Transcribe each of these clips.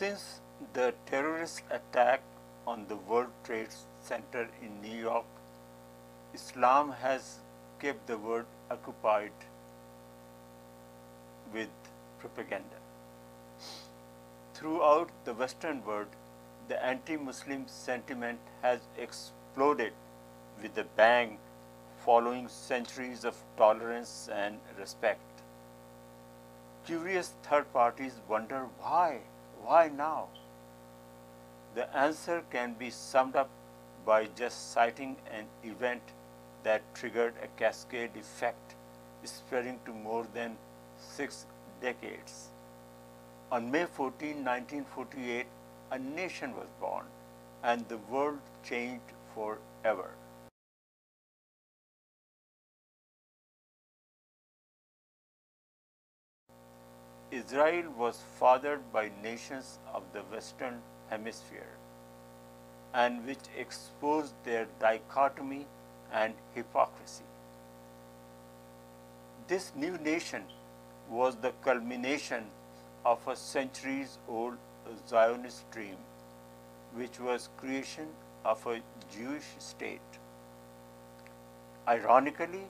Since the terrorist attack on the World Trade Center in New York, Islam has kept the world occupied with propaganda. Throughout the Western world, the anti-Muslim sentiment has exploded with a bang following centuries of tolerance and respect. Curious third parties wonder why? Why now? The answer can be summed up by just citing an event that triggered a cascade effect spreading to more than 6 decades. On May 14, 1948, a nation was born and the world changed forever. Israel was fathered by nations of the Western Hemisphere and which exposed their dichotomy and hypocrisy. This new nation was the culmination of a centuries-old Zionist dream, which was creation of a Jewish state. Ironically,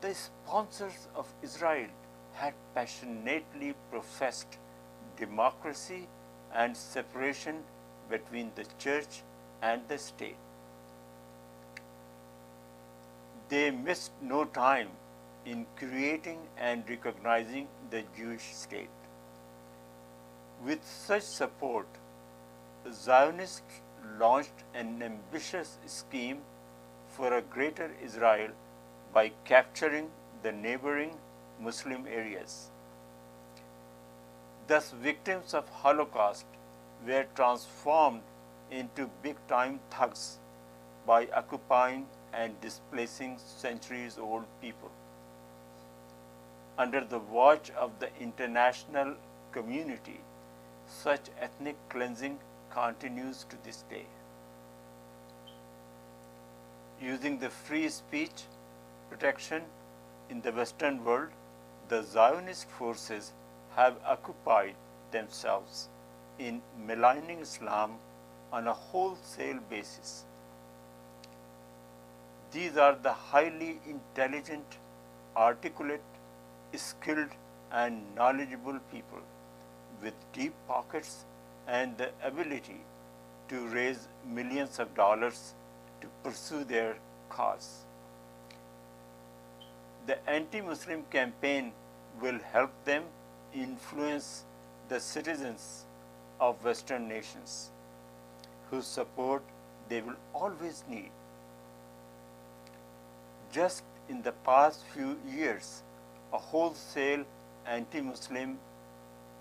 the sponsors of Israel had passionately professed democracy and separation between the church and the state. They missed no time in creating and recognizing the Jewish state. With such support, the Zionists launched an ambitious scheme for a greater Israel by capturing the neighboring Muslim areas. Thus, victims of Holocaust were transformed into big-time thugs by occupying and displacing centuries-old people. Under the watch of the international community, such ethnic cleansing continues to this day. Using the free speech protection in the Western world, the Zionist forces have occupied themselves in maligning Islam on a wholesale basis. These are the highly intelligent, articulate, skilled and knowledgeable people with deep pockets and the ability to raise millions of dollars to pursue their cause. The anti-Muslim campaign will help them influence the citizens of Western nations, whose support they will always need. Just in the past few years, a wholesale anti-Muslim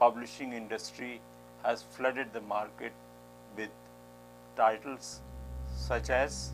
publishing industry has flooded the market with titles such as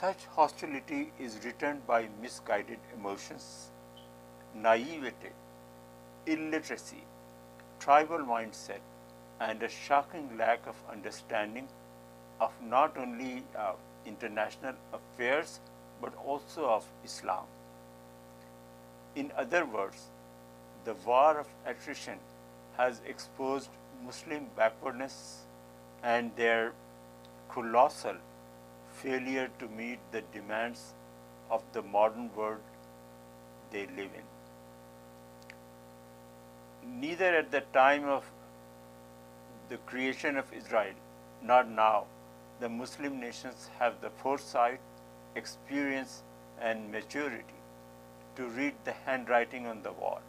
such hostility is returned by misguided emotions, naivete, illiteracy, tribal mindset, and a shocking lack of understanding of not only international affairs but also of Islam. In other words, the war of attrition has exposed Muslim backwardness and their colossal failure to meet the demands of the modern world they live in. neither at the time of the creation of Israel nor now, the Muslim nations have the foresight, experience, and maturity to read the handwriting on the wall.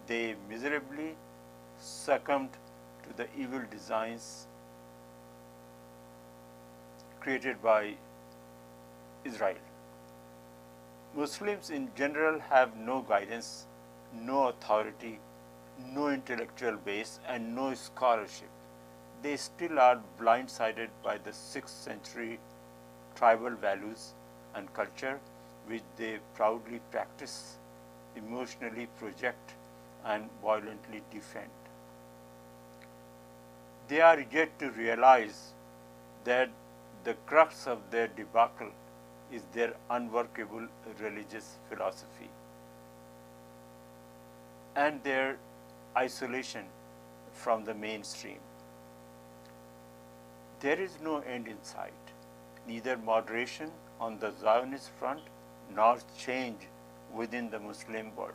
They miserably succumbed to the evil designs created by Israel. Muslims in general have no guidance, no authority, no intellectual base, and no scholarship. They still are blindsided by the 6th century tribal values and culture which they proudly practice, emotionally project, and violently defend. They are yet to realize that the crux of their debacle is their unworkable religious philosophy and their isolation from the mainstream. There is no end in sight, neither moderation on the Zionist front nor change within the Muslim world.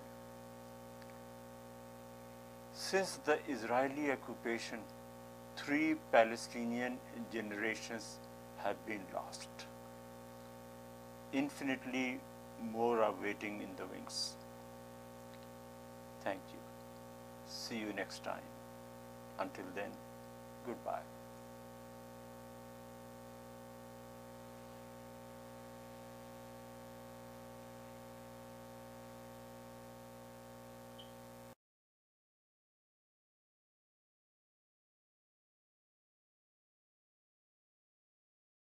Since the Israeli occupation, 3 Palestinian generations have been lost. Infinitely more are waiting in the wings. Thank you. See you next time. Until then, goodbye.